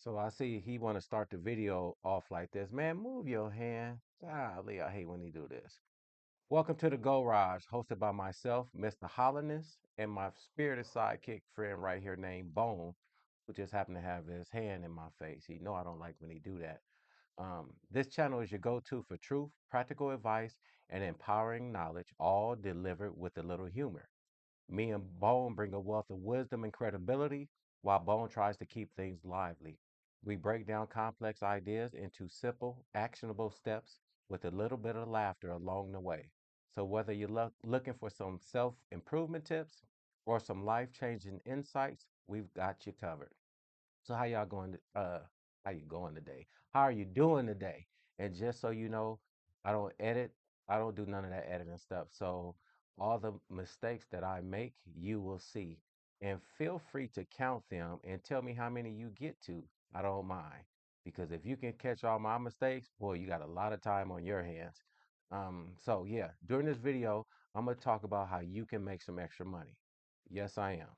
So I see he want to start the video off like this. Man, move your hand. Golly, I hate when he do this. Welcome to the Garage, hosted by myself, Mr. Hollandness, and my spirited sidekick friend right here named Bone, who just happened to have his hand in my face. He know I don't like when he do that. This channel is your go-to for truth, practical advice, and empowering knowledge, all delivered with a little humor. Me and Bone bring a wealth of wisdom and credibility, while Bone tries to keep things lively. We break down complex ideas into simple, actionable steps with a little bit of laughter along the way. So, whether you're looking for some self improvement tips or some life changing insights, we've got you covered. So how you going today? How are you doing today? And just so you know, I don't edit, I don't do none of that editing stuff. So all the mistakes that I make, you will see. And feel free to count them and tell me how many you get to. I don't mind. Because if you can catch all my mistakes, boy, you got a lot of time on your hands. So yeah, during this video, I'm gonna talk about how you can make some extra money. Yes, I am.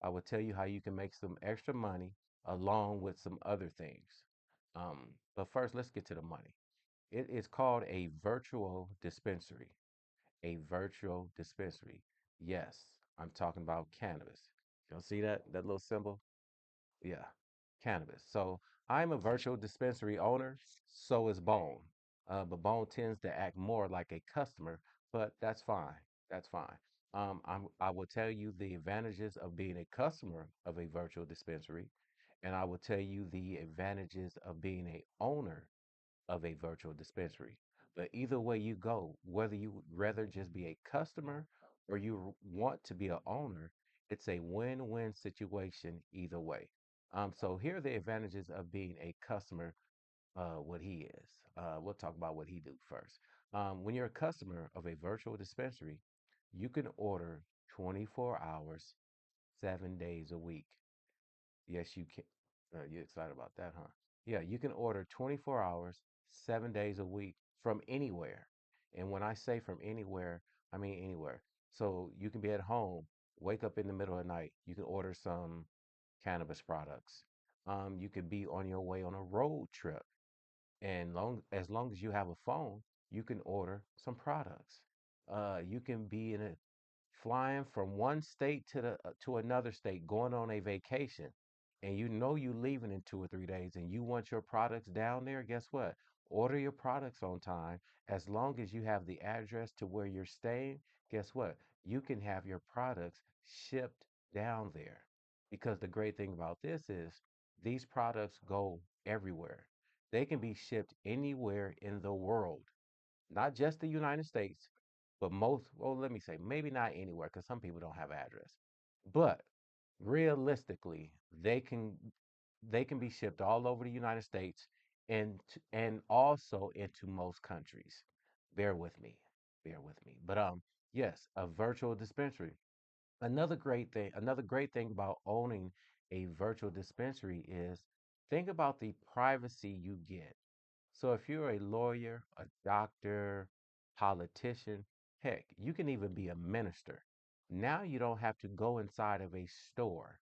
I will tell you how you can make some extra money along with some other things. But first, let's get to the money. It is called a virtual dispensary. A virtual dispensary. Yes, I'm talking about cannabis. Y'all see that little symbol? Yeah, cannabis. So I'm a virtual dispensary owner. So is Bone. But Bone tends to act more like a customer, but that's fine. That's fine. I will tell you the advantages of being a customer of a virtual dispensary, and I will tell you the advantages of being a owner of a virtual dispensary. But either way you go, whether you would rather just be a customer or you want to be a owner, it's a win-win situation either way. So here are the advantages of being a customer, what he is. We'll talk about what he do first. When you're a customer of a virtual dispensary, you can order 24 hours, 7 days a week. Yes, you can. You excited about that, huh? Yeah, you can order 24 hours, 7 days a week from anywhere. And when I say from anywhere, I mean anywhere. So you can be at home, wake up in the middle of the night, you can order some cannabis products. You could be on your way on a road trip, and as long as you have a phone, you can order some products. You can be in a flying from one state to another state, going on a vacation, and you know you leaving in 2 or 3 days, and you want your products down there. Guess what? Order your products on time. As long as you have the address to where you're staying, guess what? You can have your products shipped down there. Because the great thing about this is these products go everywhere. They can be shipped anywhere in the world, not just the United States, but well, let me say, maybe not anywhere because some people don't have address. But realistically, they can be shipped all over the United States and also into most countries. Bear with me. Bear with me. But yes, a virtual dispensary. Another great thing about owning a virtual dispensary is think about the privacy you get. So if you're a lawyer, a doctor, politician, heck, you can even be a minister. Now you don't have to go inside of a store.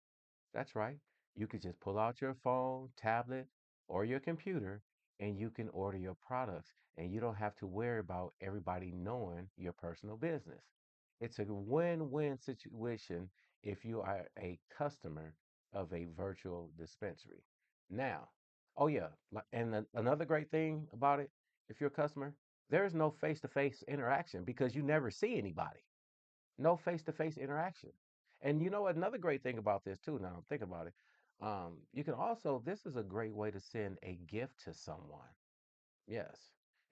That's right. You could just pull out your phone, tablet, or your computer, and you can order your products. And you don't have to worry about everybody knowing your personal business. It's a win-win situation if you are a customer of a virtual dispensary. Now, oh yeah, and another great thing about it, if you're a customer, there's no face-to-face interaction because you never see anybody. No face-to-face interaction. And you know what? Another great thing about this too, now I'm thinking about it. You can also, this is a great way to send a gift to someone. Yes.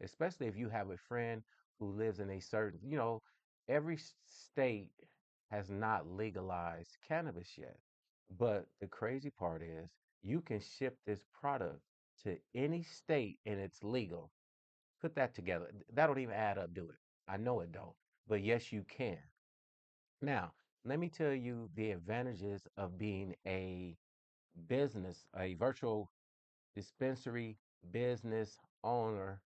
Especially if you have a friend who lives in a certain, every state has not legalized cannabis yet. But the crazy part is you can ship this product to any state and it's legal. Put that together. That don't even add up, do it? I know it don't. But yes, you can. Now, let me tell you the advantages of being a virtual dispensary business owner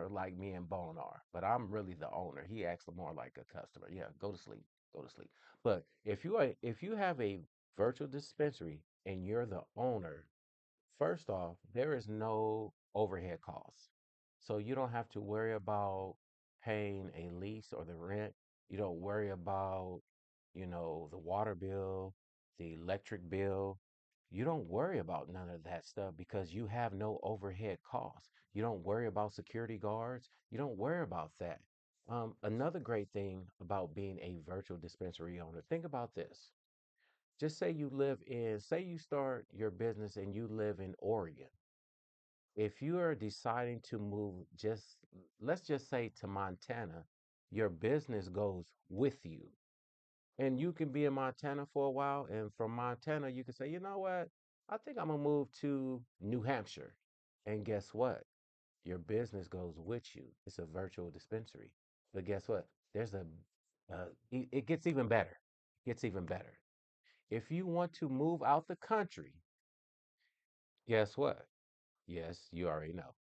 like me and Bone are. But I'm really the owner. He acts more like a customer. Yeah, go to sleep. Go to sleep. But if you have a virtual dispensary and you're the owner, First off, there is no overhead costs. So you don't have to worry about paying a lease or the rent. You don't worry about, the water bill, the electric bill. You don't worry about none of that stuff because you have no overhead costs. You don't worry about security guards. You don't worry about that. Another great thing about being a virtual dispensary owner, think about this. Just say you start your business and you live in Oregon. If you are deciding to move, let's just say to Montana, your business goes with you. And you can be in Montana for a while. And from Montana, you can say, you know what? I think I'm going to move to New Hampshire. And guess what? Your business goes with you. It's a virtual dispensary. But guess what? It gets even better. It gets even better. If you want to move out the country, guess what? Yes, you already know.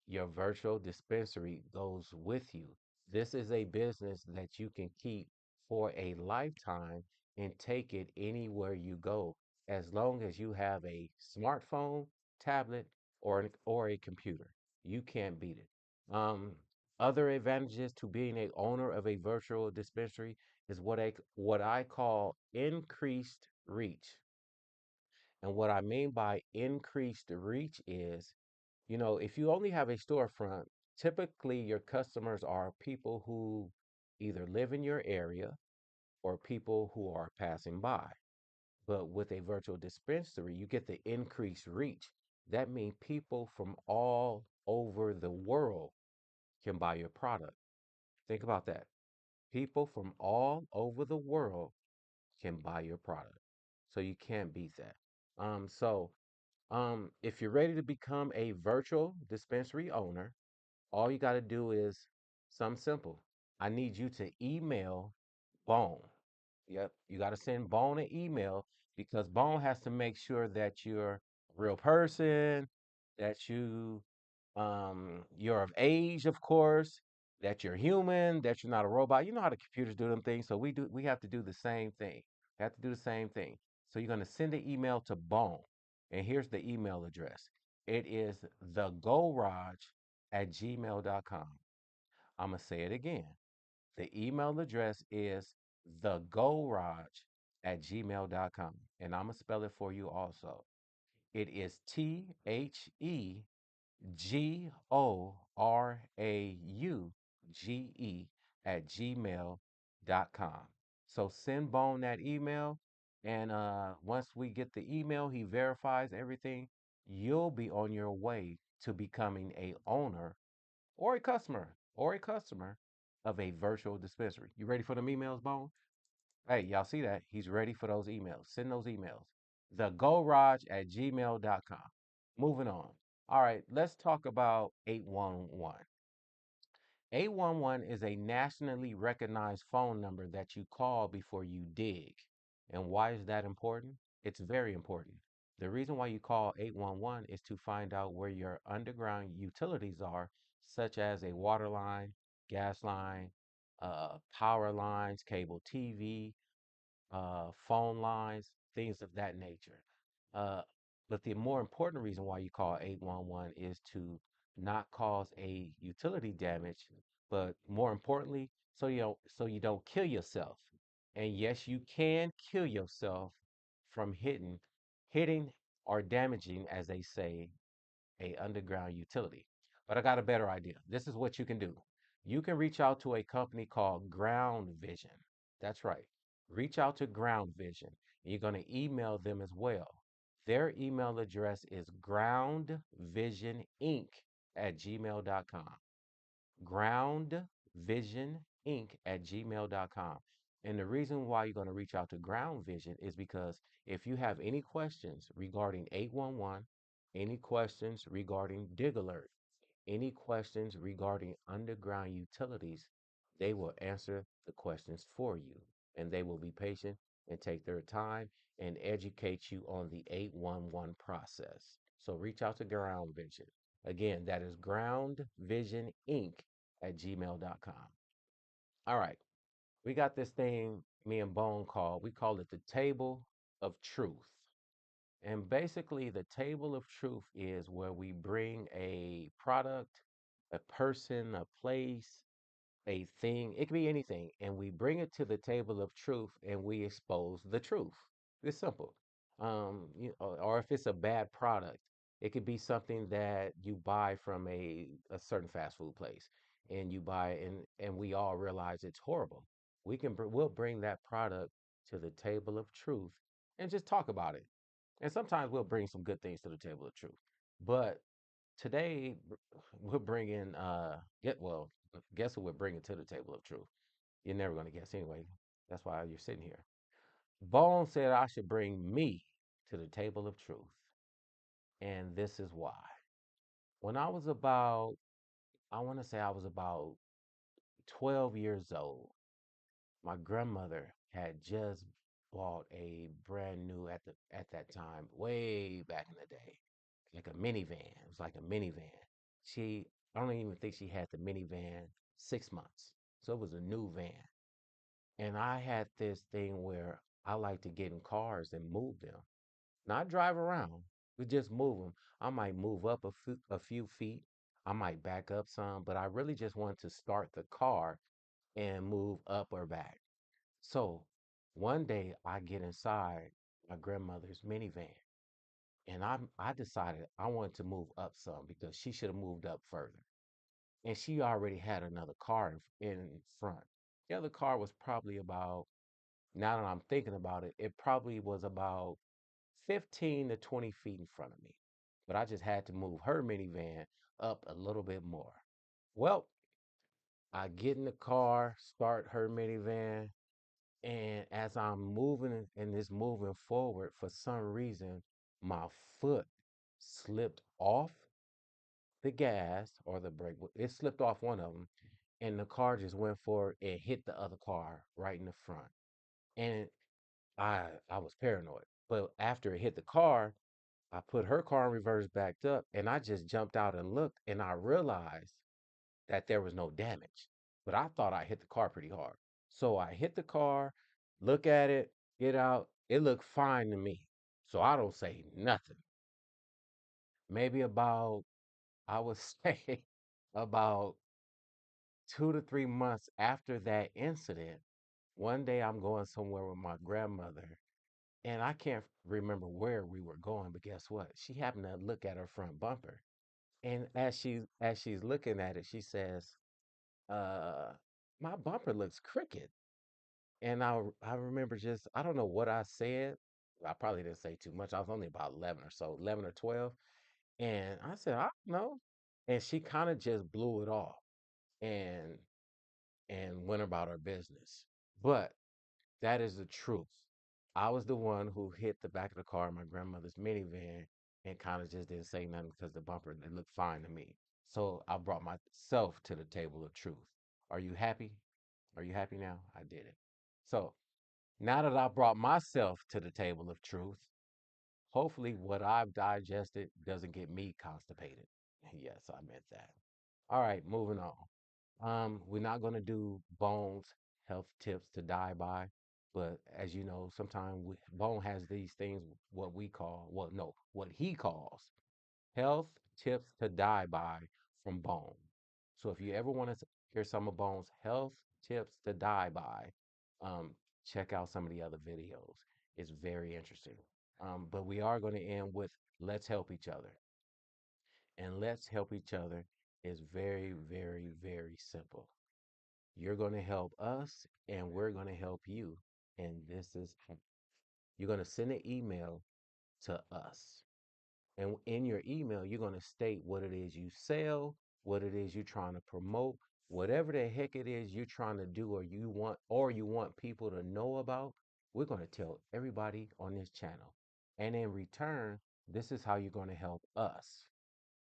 Your virtual dispensary goes with you. This is a business that you can keep for a lifetime and take it anywhere you go as long as you have a smartphone, tablet, or a computer. You can't beat it. Um, Other advantages to being a owner of a virtual dispensary is what I call increased reach. And what I mean by increased reach is, if you only have a storefront, typically your customers are people who either live in your area or people who are passing by. But with a virtual dispensary, you get the increased reach. That means people from all over the world can buy your product. Think about that. People from all over the world can buy your product. So you can't beat that. If you're ready to become a virtual dispensary owner, all you got to do is something simple. I need you to email Bone. Yep, you got to send Bone an email because Bone has to make sure that you're a real person, that you're of age, of course, that you're human, that you're not a robot. You know how the computers do them things, so we have to do the same thing. We have to do the same thing. So you're going to send an email to Bone, and here's the email address. It is thegorage@gmail.com. I'm going to say it again. The email address is thegorage@gmail.com. And I'm going to spell it for you also. It is TheGorauge@gmail.com. So send Bone that email. And once we get the email, he verifies everything. You'll be on your way to becoming a owner or a customer of a virtual dispensary. You ready for them emails, Bone? Hey, y'all see that? He's ready for those emails. Send those emails. Thegorage@gmail.com. Moving on. All right, let's talk about 811. 811 is a nationally recognized phone number that you call before you dig. And why is that important? It's very important. The reason why you call 811 is to find out where your underground utilities are, such as a water line, gas line, power lines, cable TV, phone lines, things of that nature. Uh, but the more important reason why you call 811 is to not cause a utility damage, but more importantly, so you don't kill yourself. And yes, you can kill yourself from hitting or damaging, as they say, a underground utility. But I got a better idea. This is what you can do. You can reach out to a company called Ground Vision. That's right. Reach out to Ground Vision. And you're going to email them as well. Their email address is groundvisioninc@gmail.com. Groundvisioninc@gmail.com. And the reason why you're going to reach out to Ground Vision is because if you have any questions regarding 811, any questions regarding Dig Alert, any questions regarding underground utilities, they will answer the questions for you. And they will be patient and take their time and educate you on the 811 process. So reach out to Ground Vision. Again, that is groundvisioninc@gmail.com. All right. We got this thing, me and Bone call, we call it the table of truth. And basically, the table of truth is where we bring a product, a person, a place, a thing. It can be anything. And we bring it to the table of truth and we expose the truth. It's simple. Or if it's a bad product, it could be something that you buy from a certain fast food place and you buy it and we all realize it's horrible. We'll bring that product to the table of truth and just talk about it. And sometimes we'll bring some good things to the table of truth. But today we're bringing guess who we're bringing to the table of truth. You're never going to guess anyway. That's why you're sitting here. Bone said I should bring me to the table of truth, and this is why. When I was about, I want to say I was about 12 years old, my grandmother had just bought a brand new at that time, way back in the day, like a minivan. It was like a minivan. She, I don't even think she had the minivan 6 months. So it was a new van. And I had this thing where I like to get in cars and move them, not drive around, but just move them. I might move up a few feet. I might back up some, but I really just want to start the car and move up or back. So one day I get inside my grandmother's minivan and I decided I wanted to move up some because she should have moved up further. And she already had another car in front. The other car was probably about, now that I'm thinking about it, it probably was about 15 to 20 feet in front of me. But I just had to move her minivan up a little bit more. Well, I get in the car, start her minivan, and as I'm moving and it's moving forward, for some reason, my foot slipped off the gas or the brake. It slipped off one of them, and the car just went forward and hit the other car right in the front. And I was paranoid. But after it hit the car, I put her car in reverse, backed up, and I just jumped out and looked, and I realized that there was no damage. But I thought I hit the car pretty hard. So I hit the car, look at it, get out. It looked fine to me. So I don't say nothing. Maybe about, I would say, about 2 to 3 months after that incident, one day I'm going somewhere with my grandmother, and I can't remember where we were going, but guess what? She happened to look at her front bumper. And as she's looking at it, she says, uh, my bumper looks crooked. And I remember just, I don't know what I said. I probably didn't say too much. I was only about 11 or so, 11 or 12. And I said, I don't know. And she kind of just blew it off and went about her business. But that is the truth. I was the one who hit the back of the car in my grandmother's minivan and kind of just didn't say nothing because the bumper, it looked fine to me. So I brought myself to the table of truth. Are you happy? Are you happy now? I did it. So now that I brought myself to the table of truth, hopefully what I've digested doesn't get me constipated. Yes, I meant that. All right, moving on. We're not going to do Bones health tips to die by, but as you know, sometimes Bone has these things, what we call, well, no, what he calls health tips to die by from Bone. So if you ever want to hear some of Bone's health tips to die by, um, check out some of the other videos. It's very interesting. But we are going to end with let's help each other. And let's help each other is very, very, very simple. You're going to help us, and we're going to help you. And this is how. You're going to send an email to us. And in your email, you're going to state what it is you sell, what it is you're trying to promote, whatever the heck it is you're trying to do or you want people to know about. We're going to tell everybody on this channel. And in return, this is how you're going to help us.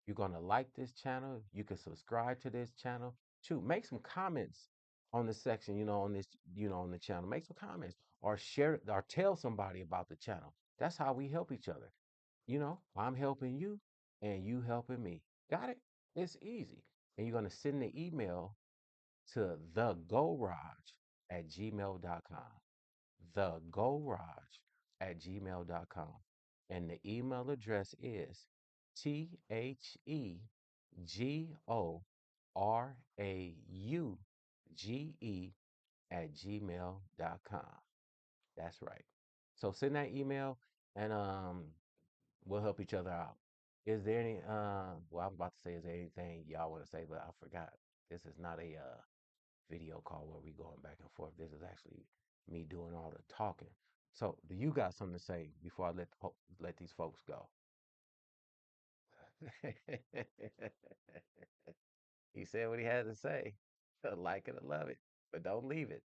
You're going to like this channel. You can subscribe to this channel. Too, make some comments on the section, on this, on the channel. Make some comments or share or tell somebody about the channel. That's how we help each other. I'm helping you and you helping me. Got it? It's easy. And you're going to send the email to thegoraj@gmail.com. Thegoraj@gmail.com. And the email address is THEGORAUGE@gmail.com. That's right. So send that email and we'll help each other out. Is there any well I'm about to say is there anything y'all want to say, but I forgot. This is not a video call where we going back and forth. This is actually me doing all the talking. So, do you got something to say before I let these folks go? He said what he had to say. Like it or love it, but don't leave it.